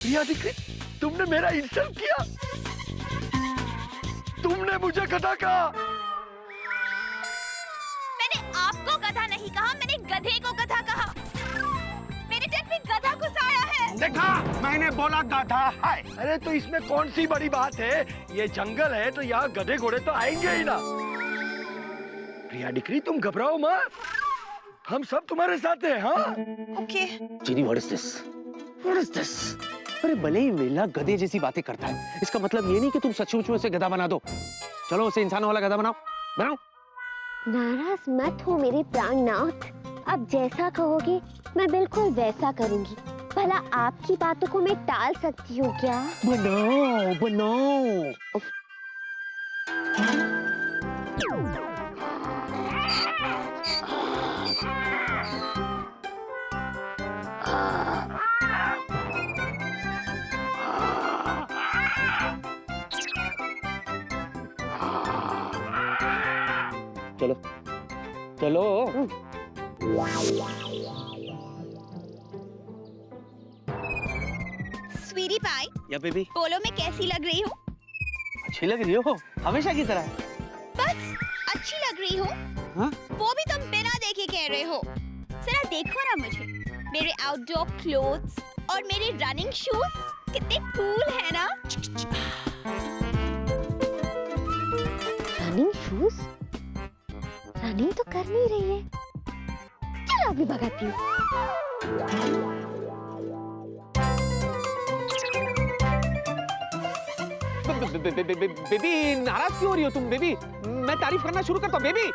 प्रिया दीक्षित, तुमने मेरा इंसल्ट किया। तुमने मुझे गधा कहा। मैंने आपको गधा नहीं कहा, मैंने गधे को गधा कहा। मेरे टेंट में गधा घुसाया है। देखा, मैंने बोला गधा है। अरे तो इसमें कौन सी बड़ी बात है? ये जंगल है तो यहाँ गधे घोड़े तो आएंगे ही ना। प्रिया डिक्री, तुम घबराओ मत, हम सब तुम्हारे साथ हैं। हाँ ओके। चीनी, what is this? What is this? अरे भले ही वेला गधे जैसी बातें करता है, इसका मतलब ये नहीं कि तुम सचमुच में उसे गधा बना दो। चलो उसे इंसान वाला गधा बनाओ, बनाओ। नाराज मत हो मेरे प्राणनाथ, अब जैसा कहोगे मैं बिल्कुल वैसा करूंगी। भला आपकी बातों को मैं टाल सकती हूँ क्या? बनाओ बनाओ। चलो चलो। स्वीटी पाई, या बेबी, बोलो मैं कैसी लग रही हूँ? अच्छी लग रही हो हमेशा की तरह। बस अच्छी लग रही हूँ? हाँ? वो भी तुम बिना देखे कह रहे हो। जरा देखो ना मुझे, मेरे आउटडोर क्लोथ्स और मेरे रनिंग शूज कितने कूल है ना। Running shoes? रनिंग तो कर नहीं रही है। चलो अभी भगाती हूँ। बेबी नाराज क्यों हो रही हो तुम? बेबी मैं तारीफ करना शुरू करता हूँ। बेबी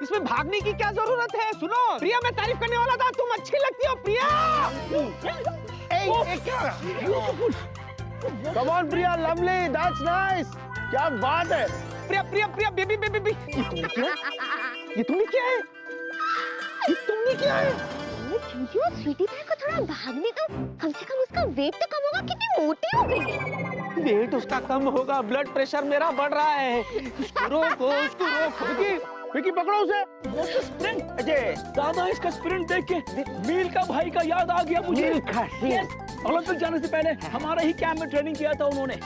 इसमें भागने की क्या जरूरत है? सुनो प्रिया, मैं तारीफ करने वाला था, तुम अच्छी लगती हो Priya. Come on Priya, lovely, that's nice. क्या बात है। Priya Priya Priya, baby baby baby, ये तुमने क्या है? ये तुमने क्या है? दीदी और स्वीटी पाई को थोड़ा भागने दो, कम से कम उसका वेट तो कम होगा। कितनी मोटी हो गई है। वेट उसका कम होगा, ब्लड प्रेशर मेरा बढ़ रहा है। उसको रोको, उसको रोको। विकी पकड़ो उसे। स्प्रिंट, अजय दादा, इसका स्प्रिंट देख के मील का भाई का याद आ गया मुझे। ओलंपिक जाने से पहले हमारा ही कैंप में ट्रेनिंग किया था उन्होंने।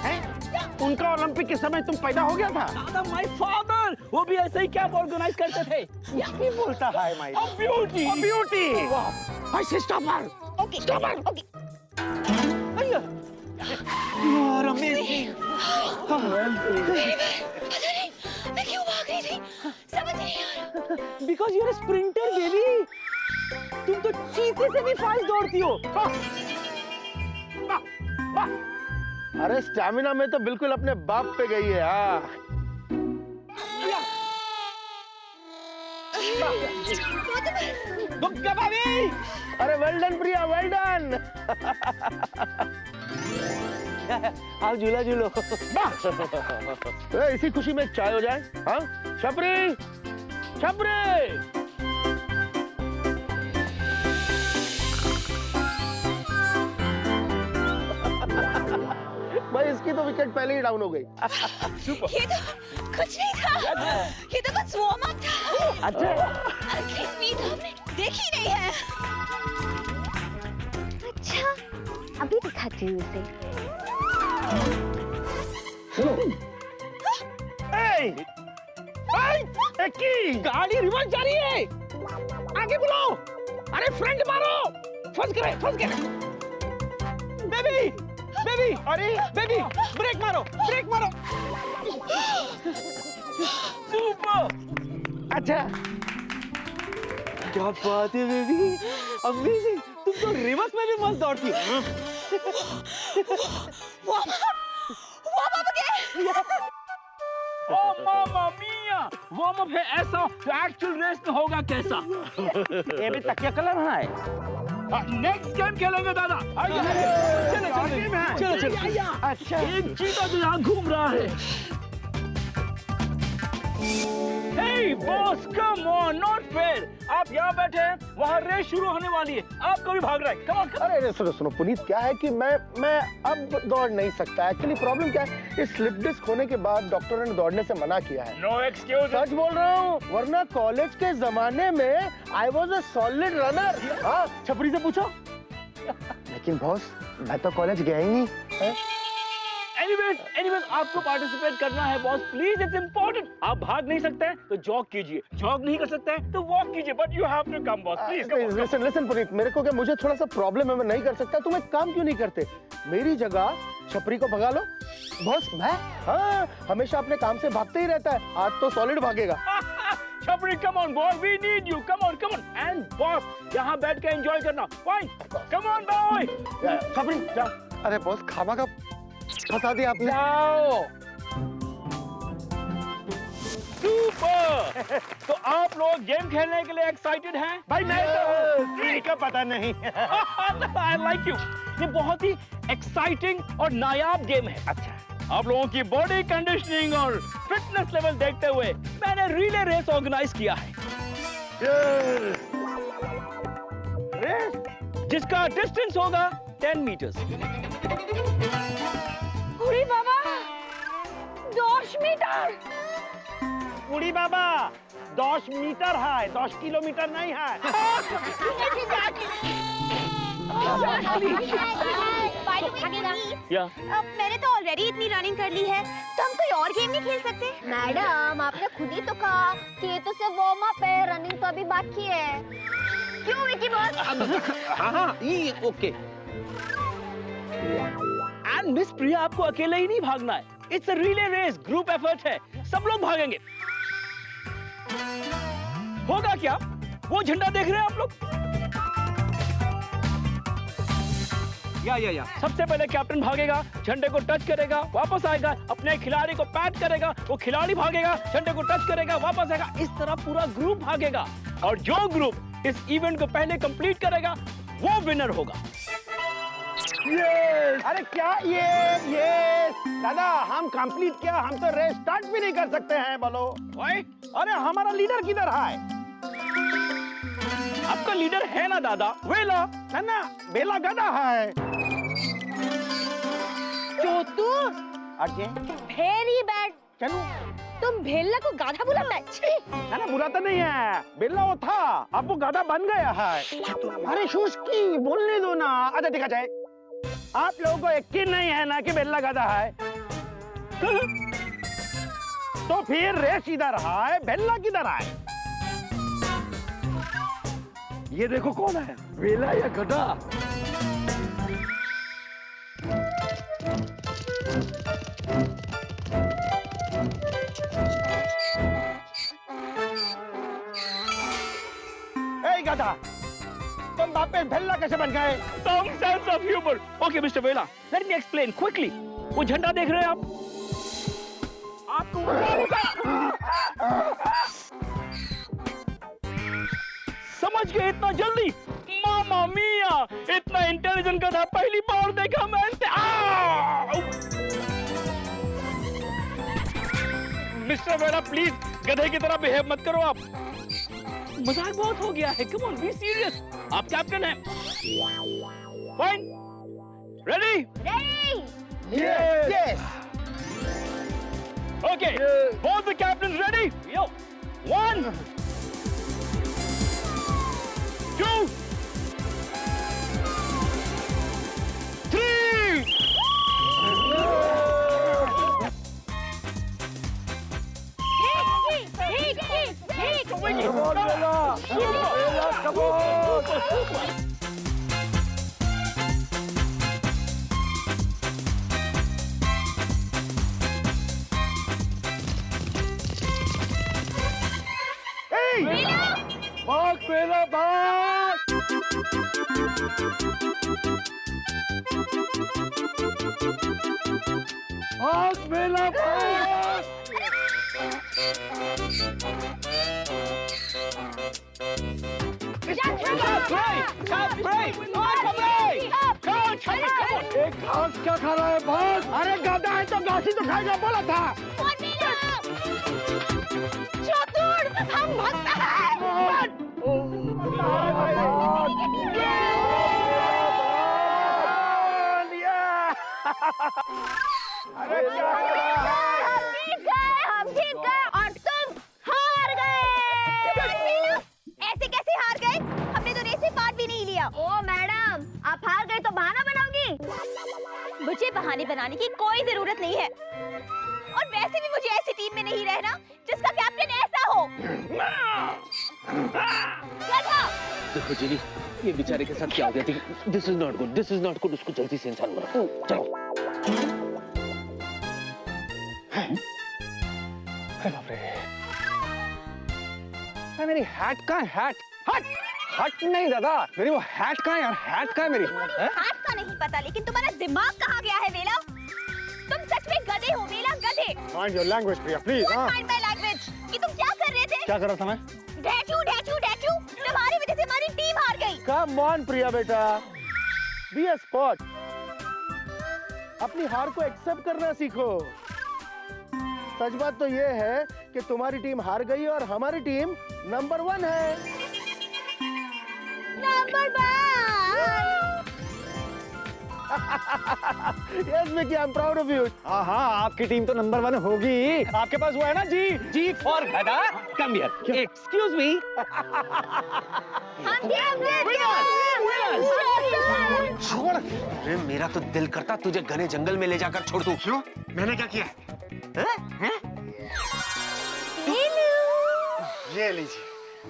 उनका ओलंपिक के समय तुम पैदा हो गया था? दादा, माय फादर, वो भी ऐसे ही कैंप ऑर्गेनाइज करते थे। क्या बोलता है my? Beauty, beauty. I say stop her. Okay stop okay. You are amazing. मैं क्यों भाग रही थी समझ नहीं आ रहा। Because you're a sprinter, baby. तुम तो चीते से भी फास्ट दौड़ती हो। अरे स्टैमिना में तो बिल्कुल अपने बाप पे गई है। हाँ गुप्ता भाभी। अरे वेल डन प्रिया, वेल डन। आओ झूला झूलो। इसी खुशी में चाय हो जाए। हाँ छपरी, छपरी। भाई इसकी तो विकेट पहले ही डाउन हो गई। ये तो कुछ नहीं था, ये तो बस वार्म अप था। अच्छा, असली स्पीड हमने देखी नहीं है। अच्छा अभी दिखाती हूँ उसे। गाड़ी रिवर्स जा रही है, आगे बुलाओ। अरे फ्रंट मारो, फंस गए, फंस गए। बेबी बेबी, अरे बेबी ब्रेक मारो, ब्रेक मारो। सुपर। अच्छा क्या बात है बेबी, अमेजिंग। तुम तो रिवर्स में भी मस्त दौड़ती हो। वार्म अप क्या? ओ मामा मिया, वार्म अप है ऐसा तो एक्चुअल रेस में होगा कैसा? ये भी तकिया कलर है। नेक्स्ट गेम खेलेंगे दादा। चलो चलो। अच्छा, एक चीता तो यहाँ घूम रहा है। Hey boss, come on, not fair. आप यहाँ बैठे हैं, वहाँ रेस शुरू होने वाली है, आपको भी भाग रहा है। Come on, come on. अरे सुनो सुनो पुनीत, क्या है कि मैं अब दौड़ नहीं सकता। एक्चुअली प्रॉब्लम क्या है, इस स्लिप डिस्क होने के बाद डॉक्टर ने दौड़ने से मना किया है। No excuse. सच बोल रहा हूँ, वरना कॉलेज के जमाने में I was a solid runner. हाँ छपरी से पूछो। मैं लेकिन बॉस मैं तो कॉलेज गया ही नहीं है? एनीवेज आपको पार्टिसिपेट करना है बॉस, प्लीज, इट्स इम्पोर्टेंट। आप भाग नहीं सकते हैं तो जॉग कीजिए, जॉग नहीं कर सकते हैं तो वॉक कीजिए, but you have to come boss, please. Listen Puneet, मेरे को क्या, मुझे थोड़ा सा प्रॉब्लम है, मैं नहीं कर सकता। तुम एक काम क्यों नहीं करते, मेरी जगह छपरी को भगा लो। बॉस मैं, हाँ, हमेशा अपने काम से भागते ही रहता है, आज तो सॉलिड भागेगा। छपरी, come on boy, we need you, come on. And boss, यहाँ बैठ के एंजॉय करना, फाइन, कम ऑन बॉय। छपरी जा। अरे बॉस खामा का फंसा दिया आपने। जाओ। सुपर। तो आप लोग गेम खेलने के लिए एक्साइटेड हैं? भाई मैं तो का पता नहीं। I like you. ये बहुत ही एक्साइटिंग और नायाब गेम है। अच्छा, आप लोगों की बॉडी कंडीशनिंग और फिटनेस लेवल देखते हुए मैंने रिले रेस ऑर्गेनाइज किया है, जिसका डिस्टेंस होगा 10 मीटर्स। उड़ी बाबा 10 मीटर। उड़ी बाबा 10 मीटर है, 10 किलोमीटर नहीं है। या मैंने तो ऑलरेडी इतनी रनिंग कर ली है, तो हम कोई और गेम नहीं खेल सकते? मैडम आपने खुद ही तो कहा कि ये तो सिर्फ वार्म अप है, रनिंग तो अभी बाकी है। क्यों विकी बॉस? हाँ, ये ओके। एंड मिस प्रिया, आपको अकेले ही नहीं भागना है, it's a relay race, group effort है, सब लोग भागेंगे। होगा क्या, वो झंडा देख रहे हैं आप लोग? या सबसे पहले कैप्टन भागेगा, झंडे को टच करेगा, वापस आएगा, अपने खिलाड़ी को पैट करेगा, वो खिलाड़ी भागेगा, झंडे को टच करेगा, वापस आएगा, इस तरह पूरा ग्रुप भागेगा, और जो ग्रुप इस इवेंट को पहले कंप्लीट करेगा वो विनर होगा। अरे क्या ये दादा, हम कंप्लीट क्या, हम तो रेस स्टार्ट भी नहीं कर सकते हैं। बोलो ओए, अरे हमारा लीडर किधर है? आपका लीडर है ना दादा, वेला ना, बेला गधा है। चोतुर, अजय वेरी बैड। चलो, तुम भेलना को गाधा बुलाता है? छी। ना बुलाता नहीं है, बेला वो था, अब वो गधा बन गया है। अरे शुष्की, बोलने दो ना। अच्छा ठीक है, आप लोगों को यकीन नहीं है ना कि बेला गधा है? तो फिर रेस इधर है, बेला किधर है? ये देखो कौन है, वेला या गधा? ए गधा, तुम वापस भेल्ला कैसे बन गए? Some sense of humor. Okay, Mr. Vela, let me explain quickly. वो झंडा देख रहे हैं आप? आपको समझ गए इतना जल्दी? मामा मिया, इतना इंटेलिजेंट गधा पहली बार देखा मैंने। मिस्टर वेला, प्लीज गधे की तरह बिहेव मत करो आप, मजाक बहुत हो गया है। कम ऑन, बी सीरियस, आप कैप्टन हैं। Fine, ready? Yes. Okay, both the captains ready? Yo, 1, 2, 3. भाग वेला भाग! भाग वेला भाग! एक घास क्या खा रहा है, भाग! अरे गधा है तो घास ही तो खाएगा, बोला था। चतुर, हम भगता है। अरे क्या हम जीत गए और तुम हार गए। ऐसे कैसे हार गए? हमने तो रेस में पार्ट भी नहीं लिया। ओ मैडम, आप हार गए तो बहाना बनाओगी? मुझे बहाने बनाने की कोई जरूरत नहीं है, और वैसे भी मुझे ऐसी टीम में नहीं रहना जिसका कैप्टन ऐसा हो। गधा! देखो जिनी, ये बेचारे के साथ क्या हो गया? This is not good, this is not good. उसको जल्दी से इंसान बनाओ। चलो। बाप रे, मेरी हैट कहाँ है? हैट हट हट नहीं दादा, मेरी वो हैट कहाँ है यार? हैट कहाँ है मेरी? हाथ का नहीं पता, लेकिन तुम्हारा दिमाग कहाँ गया है वेला? तुम सच में गधे हो वेला, गधे। Mind your language Priya please. Don't mind my language। कि तुम क्या कर रहे थे? क्या कर रहा था मैं? ढैचू ढैचू ढैचू, तुम्हारी वजह से हमारी टीम हार गई। कम ऑन प्रिया बेटा, बी अ स्पॉट। अपनी हार को एक्सेप्ट करना सीखो। सच बात तो ये है कि तुम्हारी टीम हार गई और हमारी टीम नंबर 1 है। Number 1। Yes, Vicky, I'm proud of you. हाँ, आपकी टीम तो नंबर 1 होगी। आपके पास वो है ना जी फॉर गधा। Come here, excuse me. हम जीत छोड़। अरे मेरा तो दिल करता तुझे घने जंगल में ले जाकर छोड़ दूं। क्यों? मैंने क्या किया? ये लीजिए,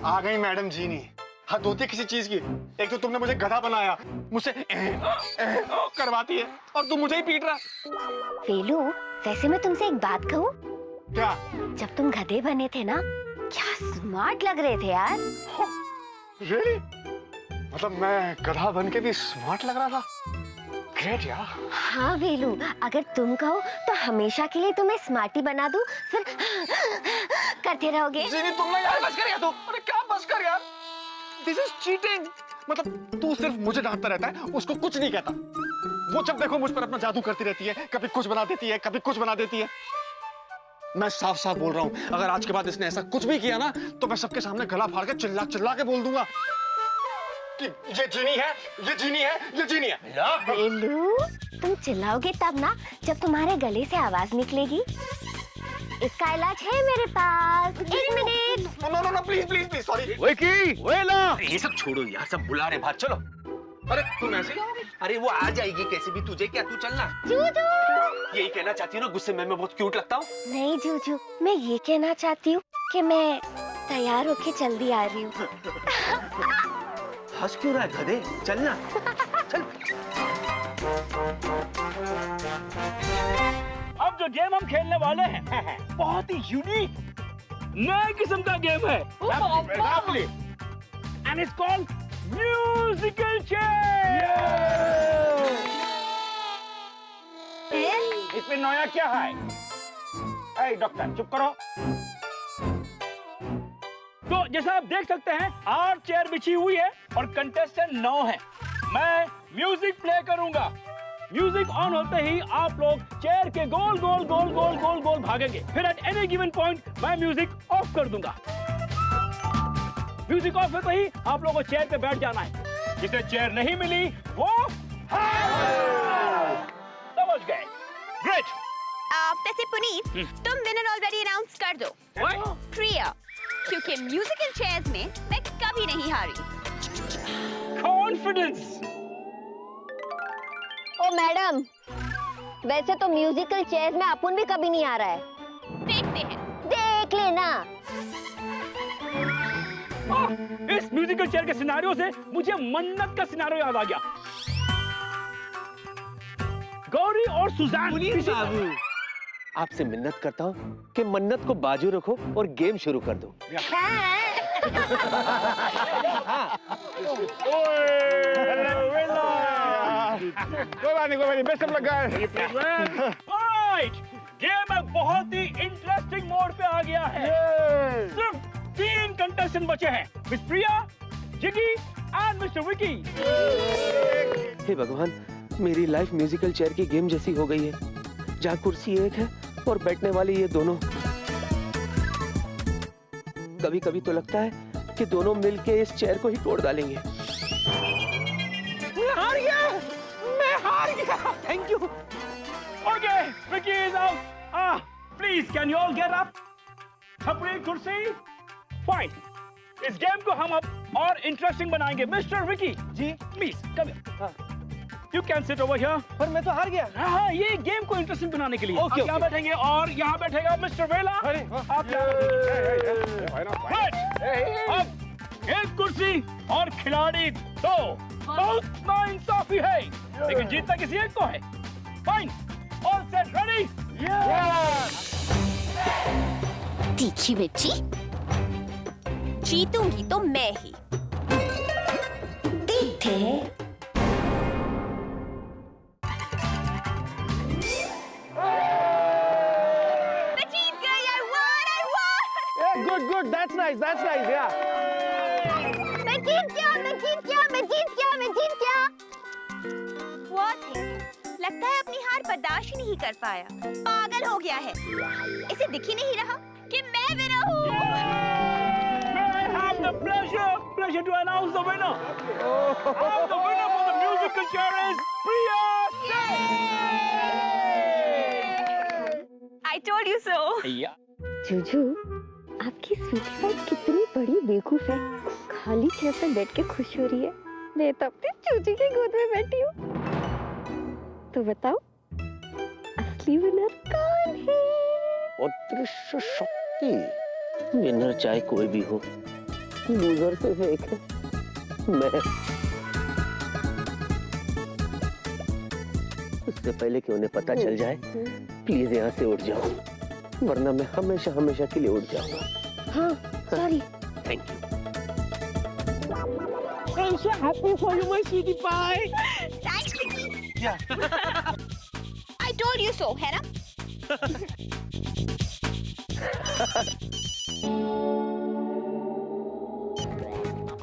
आ गई मैडम जीनी। हद होती है किसी चीज की। एक तो तुमने मुझे गधा बनाया, मुझसे करवाती है, और तुम मुझे ही पीट रहा। फेलू, वैसे मैं तुमसे एक बात कहूँ? क्या? जब तुम गधे बने थे ना, क्या स्मार्ट लग रहे थे यार। Really? मतलब मैं गधा बन के भी स्मार्ट लग रहा था? ग्रेट यार। हाँ वेलू, अगर तुम कहो तो हमेशा के लिए तुम्हें स्मार्टी बना दूं, फिर करते रहोगे। जीनी तुम ना यार, बस कर यार तू। अरे क्या बस कर यार? This is cheating। मतलब तू सिर्फ मुझे डांटता रहता है, उसको कुछ नहीं कहता। वो जब देखो मुझ पर अपना जादू करती रहती है, कभी कुछ बना देती है, कभी कुछ बना देती है। मैं साफ साफ बोल रहा हूँ, अगर आज के बाद इसने ऐसा कुछ भी किया ना, तो मैं सबके सामने गला फाड़ के चिल्ला चिल्ला के बोल दूंगा कि ये जीनी है, ये जीनी है, ये जीनी है। वेलू, तुम चिल्लाओगे तब ना जब तुम्हारे गले से आवाज निकलेगी। इसका इलाज है मेरे पास। 1 मिनट। No please please please, sorry. Vicky, वेला, ये सब छोड़ो यार, सब बुला रहे बाहर। चलो। अरे तुम ऐसे? अरे वो आ जाएगी कैसे भी, तुझे क्या, तू चलना। जूजू। यही कहना चाहती हूँ ना, गुस्से में मैं बहुत क्यूट लगता हूँ। नहीं जूजू, मैं ये कहना चाहती हूँ कि मैं तैयार होके जल्दी आ रही हूँ। हंस क्यों रहा है गधे? चलना। चल। अब जो गेम हम खेलने वाले हैं बहुत ही यूनिक नए किस्म का गेम है, and it's called musical chair. इसमें नया क्या है? ए डॉक्टर चुप करो। तो जैसा आप देख सकते हैं, 8 चेयर बिछी हुई है और कंटेस्टेंट 9 है। मैं म्यूजिक प्ले करूंगा। म्यूजिक ऑन होते ही आप लोग चेयर के गोल गोल गोल गोल गोल गोल भागेंगे। फिर एट एनी गिवन पॉइंट मैं म्यूजिक ऑफ कर दूंगा। म्यूजिक ऑफ होते ही आप लोगों को चेयर पे बैठ जाना है। जिसे चेयर नहीं मिली वो समझ गए? ग्रेट। वैसे पुनीत, तुम विनर ऑलरेडी अनाउंस कर दो। प्रिया, क्योंकि म्यूजिकल चेयर्स में मैं कभी नहीं हारी। कॉन्फिडेंस। ओ मैडम, वैसे तो म्यूजिकल चेयर्स में अपुन भी कभी नहीं आ रहा है। देखते हैं। देख लेना। इस म्यूजिकल चेयर के सिनारियो से मुझे मन्नत का सिनारियो याद आ गया। गौरी और सुजान। आपसे मिन्नत करता हूँ कि मन्नत को बाजू रखो और गेम शुरू कर दो। कोई बात नहीं, best of luck guys. Alright, game एक बहुत ही इंटरेस्टिंग मोड पे आ गया है। सिर्फ 3 कंटेस्टेंट बचे हैं, miss Priya, Jiggy and mister Vicky. हे भगवान, मेरी लाइफ म्यूजिकल चेयर की गेम जैसी हो गई है, जहाँ कुर्सी एक है और बैठने वाले ये दोनों। कभी कभी तो लगता है कि दोनों मिलके इस चेयर को ही तोड़ डालेंगे। मैं हार गया। Thank you. Okay, Vicky is out. Please can you all get up? छपरी कुर्सी। फाइन। इस गेम को हम अब और इंटरेस्टिंग बनाएंगे। Mister Vicky ji, please come here. You can sit over here. पर मैं तो हार गया। हाँ, ये गेम को इंटरेस्टिंग बनाने के लिए। Okay, आप यहाँ okay. बैठेंगे और यहाँ बैठेगा मिस्टर वेला। आप यहाँ अब एक कुर्सी और खिलाड़ी दो। बहुत नाइंसाफी है, लेकिन जीतता किसी एक को है। Fine, all set, ready? तीखी मिर्ची, जीतूंगी तो मैं ही। देखते हैं। मैं जीत गई, I won! Good good, that's nice या। मैं जीत गया। What है? लगता है अपनी हार बर्दाश्त ही नहीं कर पाया। पागल हो गया है। इसे दिख ही नहीं रहा कि मैं विनर हूँ। May I have the pleasure to announce the winner. And the winner for the musical chair is Priya I told you so. Yeah. Juju, आपकी स्वीटी पाई कितनी बड़ी बेवकूफ है। खाली चेयर पर बैठ के खुश हो रही है। मैं तब से चूची की गोद में बैठी हूँ। तो बताओ, असली विनर कौन है? अदृश्य शक्ति। विनर चाहे कोई भी हो, लूजर से एक है मैं। उससे पहले कि उन्हें पता चल जाए, प्लीज यहाँ से उठ जाओ, वरना मैं हमेशा हमेशा के लिए उठ जाऊंगा। हाँ, sorry. Thank you. I'm so happy for you, my sweetie pie. Thanks, Vicky. I told you so, है ना?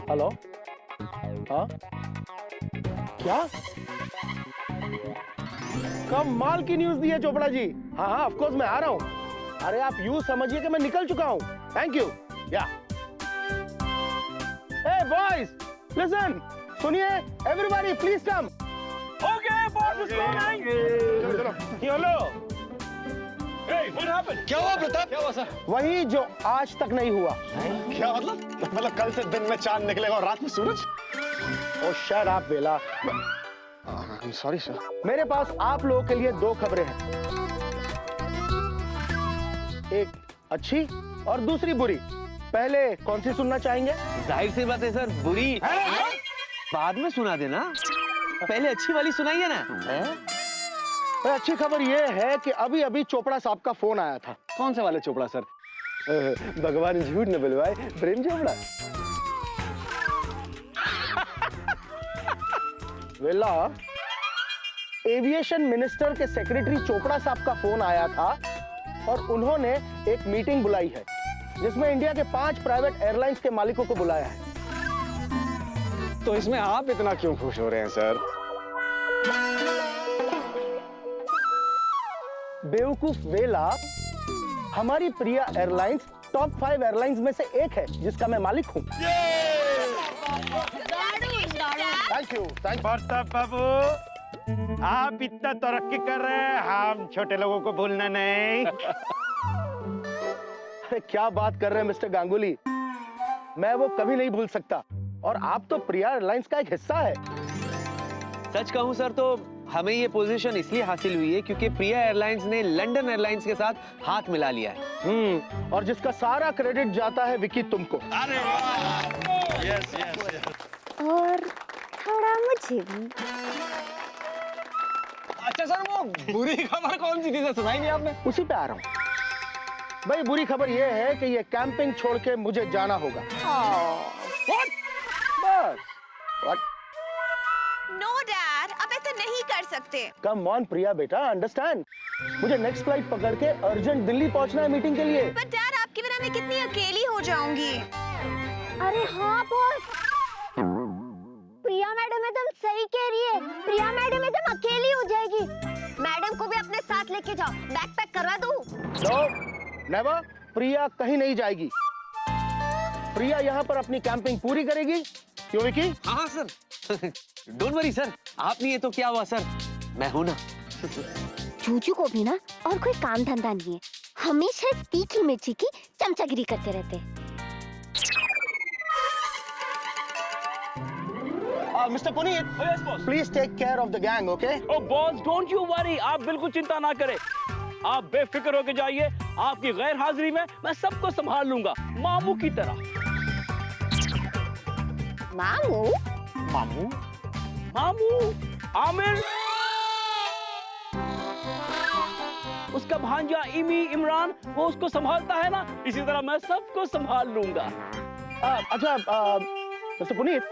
हेलो, हाँ क्या कमाल की न्यूज दी है चोपड़ा जी। हाँ हाँ, ऑफ कोर्स मैं आ रहा हूँ। अरे आप यूं समझिए कि मैं निकल चुका हूँ। Thank you. या हे बॉयज, लिसन, सुनिए, everybody please come. Okay, boss is coming. Hello, Hey, what happened? क्या हुआ प्रताप? क्या हुआ सर? वही जो आज तक नहीं हुआ। क्या मतलब कल से दिन में चांद निकलेगा और रात में सूरज? Oh shut up Bela. Sorry sir. मेरे पास आप लोगों के लिए दो खबरें हैं, एक अच्छी और दूसरी बुरी। पहले कौन सी सुनना चाहेंगे? जाहिर सी बात है सर, बुरी बाद में सुना देना। पहले अच्छी वाली सुनाइए ना। अच्छी खबर यह है कि अभी अभी चोपड़ा साहब का फोन आया था। कौन से वाले चोपड़ा सर? भगवान झूठ न बुलवाए, प्रेम चोपड़ा। वेला, एविएशन मिनिस्टर के सेक्रेटरी चोपड़ा साहब का फोन आया था और उन्होंने एक मीटिंग बुलाई है जिसमें इंडिया के 5 प्राइवेट एयरलाइंस के मालिकों को बुलाया है। तो इसमें आप इतना क्यों खुश हो रहे हैं सर? बेवकूफ वेला, हमारी प्रिया एयरलाइंस टॉप 5 एयरलाइंस में से एक है जिसका मैं मालिक हूँ। Thank you. प्रताप बाबू, आप इतना तरक्की कर रहे हैं, हम छोटे लोगों को भूलना नहीं। अरे क्या बात कर रहे हैं मिस्टर गांगुली, मैं वो कभी नहीं भूल सकता। और आप तो प्रिया एयरलाइंस का एक हिस्सा है। सच कहूं सर तो हमें ये पोजीशन इसलिए हासिल हुई है क्योंकि प्रिया एयरलाइंस ने लंदन एयरलाइंस के साथ हाथ मिला लिया है। और जिसका सारा क्रेडिट जाता है विकी तुमको। अरे वाह! Yes yes. और थोड़ा मुझे भी। अच्छा सर, वो बुरी खबर कौन सी थी सर, सुनाई नहीं आपने? उसी पे आ रहा हूँ। भाई बुरी खबर ये है कि ये कैंपिंग छोड़ के मुझे जाना होगा। बस। No, Dad, आप ऐसा नहीं कर सकते। कम ऑन प्रिया बेटा, अंडरस्टैंड। मुझे नेक्स्ट फ्लाइट पकड़ के अर्जेंट दिल्ली पहुंचना है मीटिंग के लिए। पर Dad, आपके बिना मैं कितनी अकेली हो जाऊंगी। अरे हाँ बॉस, प्रिया मैडम एकदम सही कह रही है। प्रिया मैडम एकदम अकेली हो जाएगी। मैडम को भी अपने साथ लेके जाओ, बैकपैक करवा दूं। No, never. प्रिया कहीं नहीं जाएगी। प्रिया यहाँ पर अपनी कैंपिंग पूरी करेगी। क्यों विकी? हाँ सर, डोंट वरी सर, आप नहीं है तो क्या हुआ सर, मैं हूं ना। जूजू को भी ना और कोई काम धंधा नहीं है, हमेशा तीखी मिर्ची की चमचागिरी करते रहते हैं। Mister Puneet, yes boss. Please take care of the gang, okay? Oh boss, don't you worry, आप बिल्कुल चिंता ना करें। आप बेफिक्र होके जाइए, आपकी गैर हाजिरी में मैं सबको संभाल लूंगा, मामू की तरह। मामू? मामू मामू, आमिर, उसका भांजा इमी इमरान, वो उसको संभालता है ना, इसी तरह मैं सबको संभाल लूंगा। अच्छा मिस्टर पुनीत,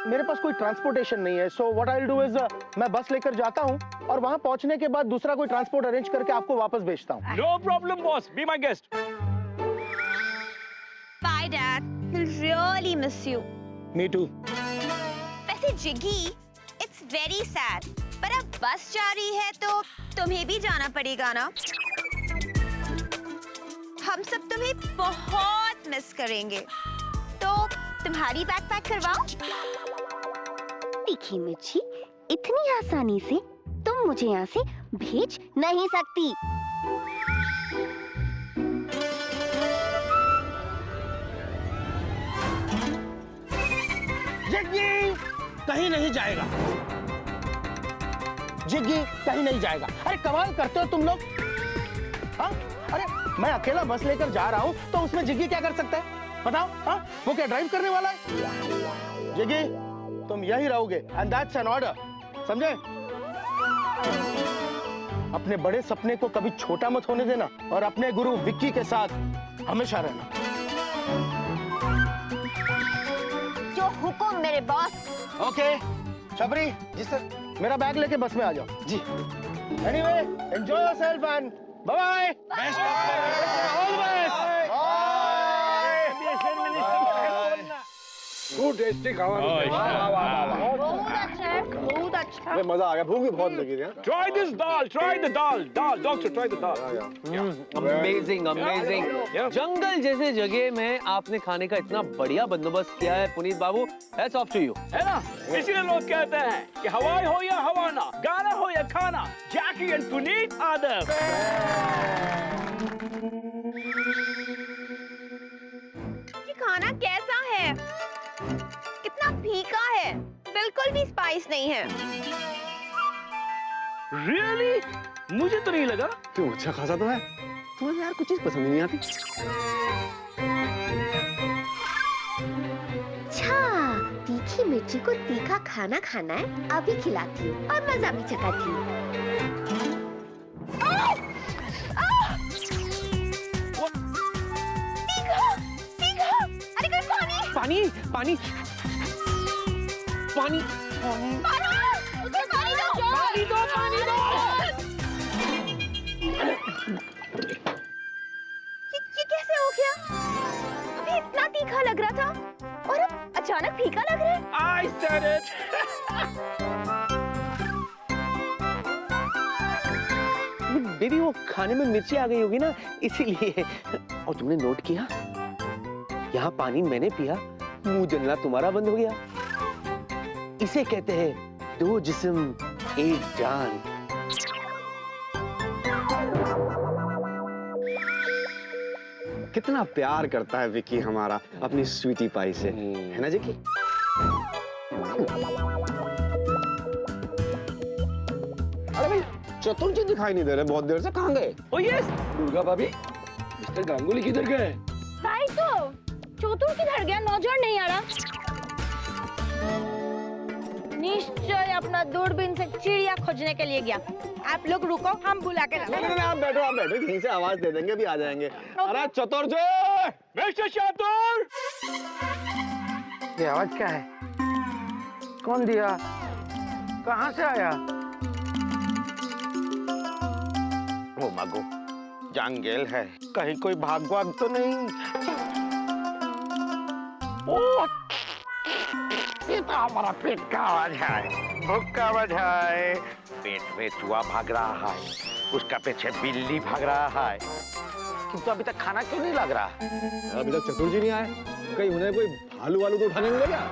मेरे पास कोई ट्रांसपोर्टेशन नहीं है, so what I will do is मैं बस लेकर जाता हूँ और वहां पहुंचने के बाद दूसरा कोई ट्रांसपोर्ट अरेंज करके आपको वापस भेजता हूँ। No problem boss, be my guest. Bye, Dad. He'll really miss you. Me too. वैसे जिगी, it's very sad. पर अब बस जा रही है तो तुम्हें भी जाना पड़ेगा ना? हम सब तुम्हें बहुत मिस करेंगे। तो तुम्हारी बैग पैक करवाओ? तीखी मिर्ची, इतनी आसानी से तुम मुझे यहाँ से भेज नहीं सकती। जिग्गी कहीं नहीं जाएगा, जिग्गी कहीं नहीं जाएगा। अरे कमाल करते हो तुम लोग। हाँ, अरे मैं अकेला बस लेकर जा रहा हूँ तो उसमें जिग्गी क्या कर सकता है बताओ? हाँ, वो क्या ड्राइव करने वाला है? जिग्गी तुम यही रहोगे, एंड दैट्स एन ऑर्डर, समझे? अपने बड़े सपने को कभी छोटा मत होने देना और अपने गुरु विक्की के साथ हमेशा रहना। जो हुकुम मेरे boss. Okay Shabri ji sir, मेरा बैग लेके बस में आ जाओ जी। Anyway enjoy yourself and bye bye. Best all the best. खूब टेस्टी खाना। बहुत अच्छा है, बहुत अच्छा। अरे मजा आ गया, भूख भी बहुत लगी थी। Try this dal, try the dal, doctor, try the dal. Amazing amazing. जंगल जैसे जगह में आपने खाने का इतना बढ़िया बंदोबस्त किया है पुनीत बाबू, हैट्स ऑफ टू यू। है ना? इसीलिए लोग कहते हैं कि हवाई हो या हवाना, गाना हो या खाना, जैकी एंड पुनीत आदम। ये खाना कैसा है? कितना फीका है, बिल्कुल भी स्पाइस नहीं है। Really? मुझे तो नहीं लगा। क्यों, अच्छा खासा तो है। तुम्हें यार कुछ चीज पसंद नहीं आती? अच्छा, तीखी मिर्ची को तीखा खाना खाना है, अभी खिलाती हूँ और मजा भी चखाती हूँ। अरे कोई पानी! पानी पानी पानी उसे पानी दो! पानी दो! ये कैसे हो गया? अभी इतना तीखा लग रहा था और अब अचानक फीका लग रहा है। I said it. बेबी वो खाने में मिर्ची आ गई होगी ना, इसीलिए। और तुमने नोट किया, यहाँ पानी मैंने पिया, मुंह जलना तुम्हारा बंद हो गया। इसे कहते हैं दो जिस्म एक जान। कितना प्यार करता है विक्की हमारा अपनी स्वीटी पाई से, है ना जिक्की? अरे भाई चतुर जी दिखाई नहीं दे रहे बहुत देर से, कहाँ गए? Oh yes. दुर्गा भाभी, मिस्टर गांगुली किधर गए? भाई तो चोतुर किधर गया? नौजर नहीं आ रहा। निश्चय अपना दूरबीन से चिड़िया खोजने के लिए गया। आप लोग रुको, हम बुला के लाते हैं। नहीं, आप बैठो, यहीं से आवाज दे देंगे, भी आ जाएंगे। अरे चतुर जी! मिस्टर शातुर! ये आवाज क्या है? कौन दिया? कहाँ से आया? ओ मगो, जंगल है, कहीं कोई भागवान तो नहीं? ओ, ये तो हमारा पेट का आवाज है, भूख का आवाज है। पेट में चूहा भाग रहा है, उसका पीछे बिल्ली भाग रहा है, किंतु अभी तक खाना क्यों नहीं लग रहा? अभी तक चतुर जी नहीं आए, कहीं उन्हें कोई भालू वालू तो उठाने मिले क्या?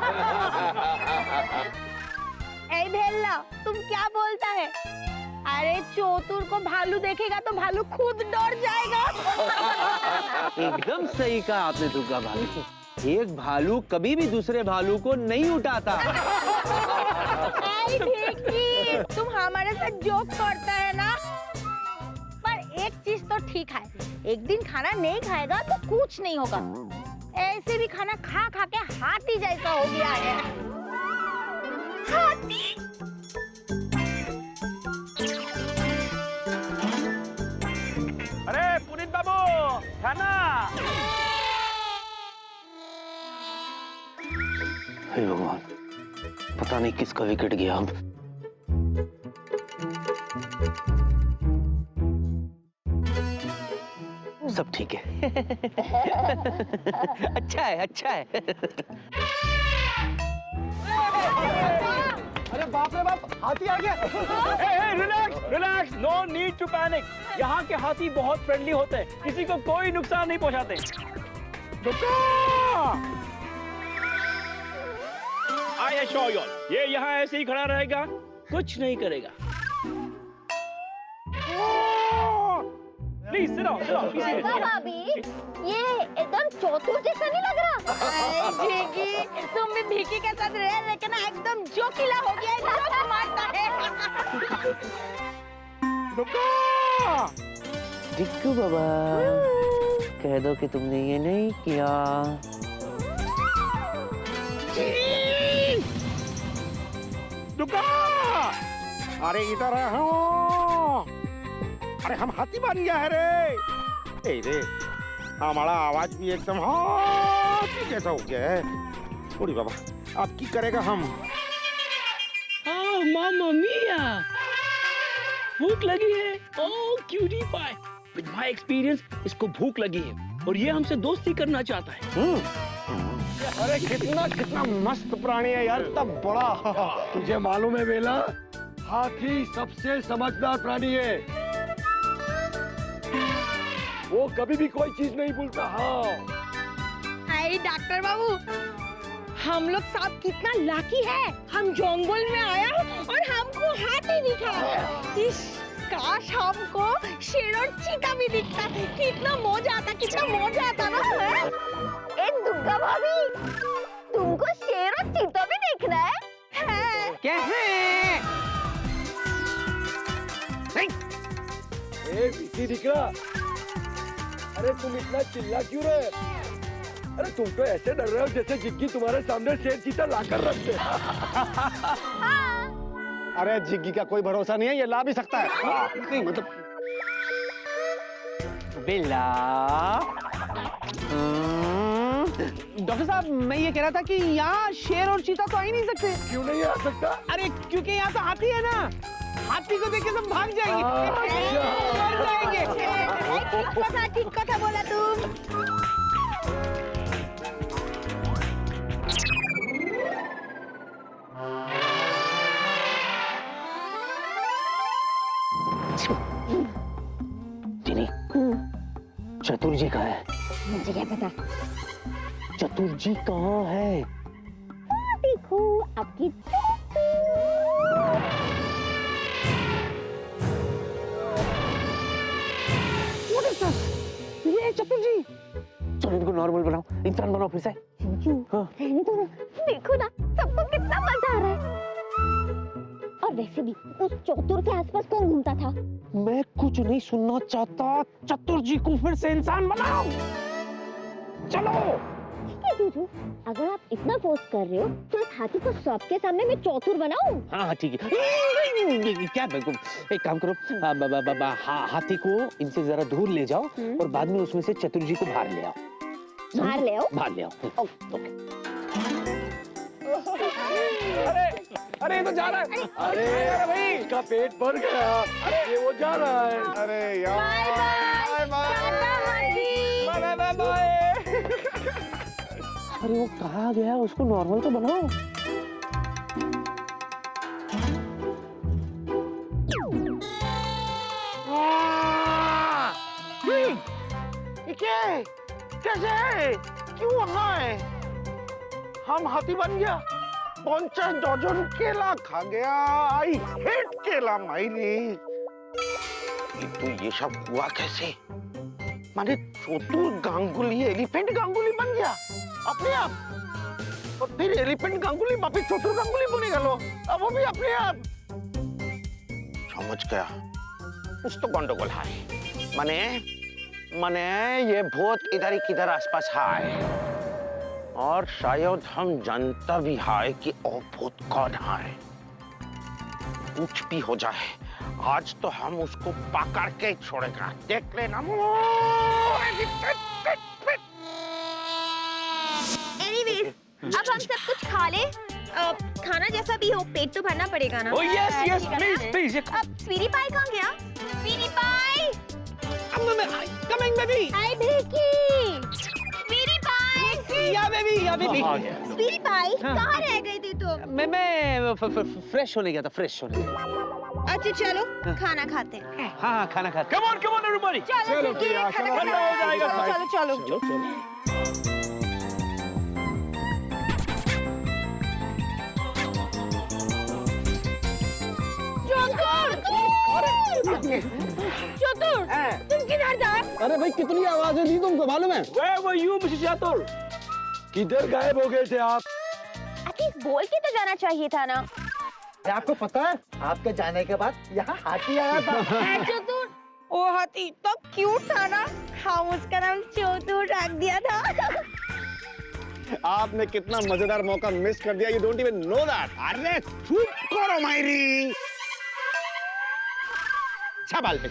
ए भेल्ला, तुम क्या बोलता है? अरे चोतुर को भालू देखेगा तो भालू खुद डर जाएगा। एकदम सही कहा आपने दुर्गा भाभी। एक भालू कभी भी दूसरे भालू को नहीं उठाता। तुम हमारे साथ जोक करता है ना, पर एक चीज तो ठीक है, एक दिन खाना नहीं खाएगा तो कुछ नहीं होगा। ऐसे भी खाना खा खा के हाथी जैसा हो गया है। हाथी। अरे पुनीत बाबू, खाना। हे भगवान, पता नहीं किसका विकेट गया अब। सब ठीक है। अच्छा है, अच्छा है। अरे बाप रे बाप, हाथी आ गया। Relax relax, no need to panic. यहाँ के हाथी बहुत फ्रेंडली होते हैं, किसी को कोई नुकसान नहीं पहुँचाते। आई एश्योर यू, ये यहाँ ऐसे ही खड़ा रहेगा, कुछ नहीं करेगा। प्लीज सिट डाउन, भाभी, ये एकदम चौतुर जैसा नहीं लग रहा? भीगी, तुम भी भीगी के साथ रहे, लेकिन एकदम जोकीला हो गया है, जोक मारता है। डिक्कू बाबा, कह दो कि तुमने ये नहीं किया। अरे इधर आओ। अरे हम हाथी बन गया है रे। ए रे, हमारा आवाज भी एकदम हाथी जैसा हो गया है। थोड़ी बाबा, अब की करेगा हम? मामा मिया, भूख लगी है। Oh cutie pie, with my experience इसको भूख लगी है और ये हमसे दोस्ती करना चाहता है। अरे कितना कितना मस्त प्राणी है यार, इतना बड़ा। तुझे मालूम है बेला, हाथी सबसे समझदार प्राणी है। वो कभी भी कोई चीज नहीं भूलता। हाँ। अरे डॉक्टर बाबू, हम लोग सब कितना लाकी है, हम जंगल में आया और हमको हाथी दिखा। इस काश हमको शेर और चीता भी दिखता, कितना मजा आता, कितना मजा आता ना। ए दुर्गा भाभी, तुमको शेर और चीता भी देखना है? क्या है? ए बीती दिख रहा। अरे तुम इतना चिल्ला क्यों रहे? अरे तुम तो ऐसे डर रहे हो जैसे जिग्गी तुम्हारे सामने शेर चीता लाकर रखते। अरे जिग्गी का कोई भरोसा नहीं है, ये ला भी सकता है। नहीं मतलब बेला। डॉक्टर साहब, मैं ये कह रहा था कि यहाँ शेर और चीता तो आ ही नहीं सकते। क्यों नहीं आ सकता? अरे क्योंकि यहाँ तो हाथी है ना, हाथी को देख के सब भाग जाएंगे। मर जाएंगे। ठीक कथा बोला तुम। टिनी, चतुर जी कहाँ है? मुझे क्या पता। चतुर जी कहाँ है? देखो आपकी ये चतुर जी। चलो इनको नॉर्मल बनाओ, इंसान बनाओ फिर से। हाँ। रहने दो ना, देखो ना सबको कितना मजा आ रहा है। और वैसे भी उस चौतुर के आसपास कौन घूमता था? मैं कुछ नहीं सुनना चाहता, चतुर जी को फिर से इंसान बनाओ। चलो। ठीक है जूजू, अगर आप इतना फोर्स कर रहे हो तो इस हाथी को सबके सामने मैं चौतुर बनाऊं? हाँ ठीक है। क्या एक काम करो, हाथी को इनसे जरा दूर ले जाओ और बाद में उसमें से चतुर जी को बाहर ले आओ। बाहर ले आओ? बाहर ले आओ। ओके। अरे ये तो जा रहा है। अरे भाई, इसका पेट भर गया। अरे ये वो जा रहा है। अरे यार, बाय बाय। अरे वो कहाँ गया? उसको नॉर्मल तो बनाओ। क्या? कैसे है? क्यों वहाँ है? हम हाथी बन गया। 50 डजन केला खा गया। आई हेट केला मायरी। तो ये सब हुआ कैसे? माने चतुर गांगुली एलिफेंट गांगुली बन गया अपने आप, और फिर एलिफेंट गांगुली वापिस चतुर गांगुली बने गलो, अब वो भी अपने आप। समझ गया, कुछ तो गंडगोल है। माने ये भूत इधर ही किधर आसपास है, और शायद हम जानता भी है कि वो भूत कौन है। कुछ भी हो जाए, आज तो हम उसको पकड़ के छोड़ेगा, देख लेना। एनीवेज, अब हम सब कुछ खा ले। खाना जैसा भी हो, पेट तो भरना पड़ेगा ना। Oh yes, yes, please, please. अब स्वीटी पाई कहाँ गया? स्वीटी पाई, कमिंग बेबी। हाय बेकी। स्वीटी पाई, या बेबी, या बेबी। स्वीटी पाई, कहाँ रह गई थी तुम? मैं फ्रेश होने गया था, फ्रेश होने। अच्छा चलो खाना खाते हैं। हाँ, खाना खाते। Come on, everybody. चलो ठीक है, खाना ठंडा हो जाएगा। चलो चलो चतुर, तुम किधर जा? अरे भाई कितनी आवाजें दी तुमको मालूम है? Where were you, Mrs. Chatur? किधर गायब हो गए थे आप? एटलीस्ट बोल के तो जाना चाहिए था ना। आपको पता है आपके जाने के बाद यहाँ हाथी आया था। चतुर, वो हाथी तो क्यूट था ना, हम उसका नाम चतुर रख दिया था। आपने कितना मजेदार मौका मिस कर दिया, you don't even know that. अरे चुप करो मायरी, सवाल पे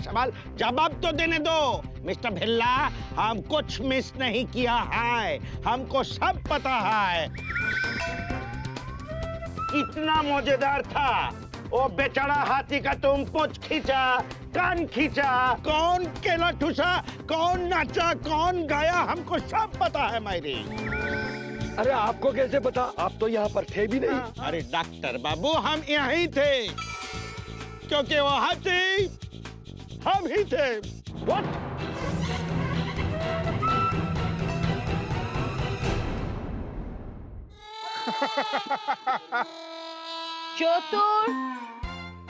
सवाल, जवाब तो देने दो। मिस्टर भिल्ला, हम कुछ मिस नहीं किया है, हमको सब पता है। कितना मजेदार था वो बेचारा हाथी का, तुम पूंछ खींचा, कान खींचा, कौन केला ठूसा, कौन नाचा, कौन गाया, हमको सब पता है मायरी। अरे आपको कैसे पता? आप तो यहाँ पर थे भी नहीं। अरे डॉक्टर बाबू, हम यहीं थे, क्योंकि वो हाथी हम ही थे। What? चतुर,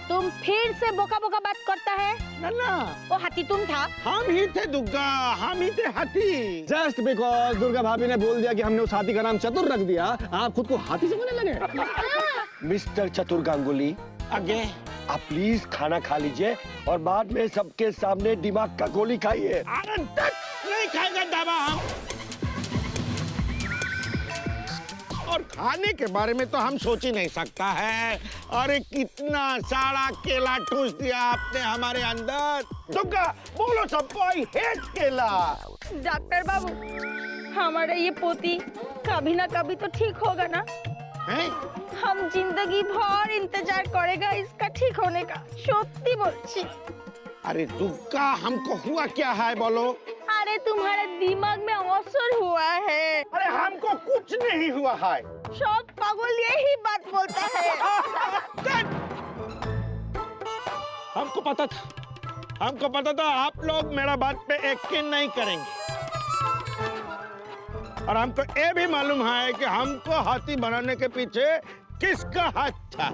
तुम फिर से बोका बोका बात करता है। ना, वो हाथी तुम था। हम ही थे दुग्गा, हम ही थे हाथी। जस्ट बिकॉज दुर्गा भाभी ने बोल दिया कि हमने उस हाथी का नाम चतुर रख दिया, आप खुद को हाथी समझने लगे। मिस्टर चतुर गांगुली, आगे आप प्लीज खाना खा लीजिए और बाद में सबके सामने दिमाग का गोली खाइए। अरे नहीं खाएगा दवा हम, और खाने के बारे में तो हम सोच ही नहीं सकता है। अरे कितना सारा केला ठूस दिया आपने हमारे अंदर। दुग्गा बोलो सबको, आई हेट केला। डॉक्टर बाबू, हमारा ये पोती कभी ना कभी तो ठीक होगा ना? हैं? हम जिंदगी भर इंतजार करेगा इसका ठीक होने का, सत्य बोलছি। अरे दुग्गा, हमको हुआ क्या है बोलो? अरे तुम्हारे दिमाग में असर हुआ है। अरे हमको कुछ नहीं हुआ है। सब पागल यही बात बोलता है। हमको पता था आप लोग मेरा बात पे यकीन नहीं करेंगे, और हमको ये भी मालूम है कि हमको हाथी बनाने के पीछे किसका हाथ था।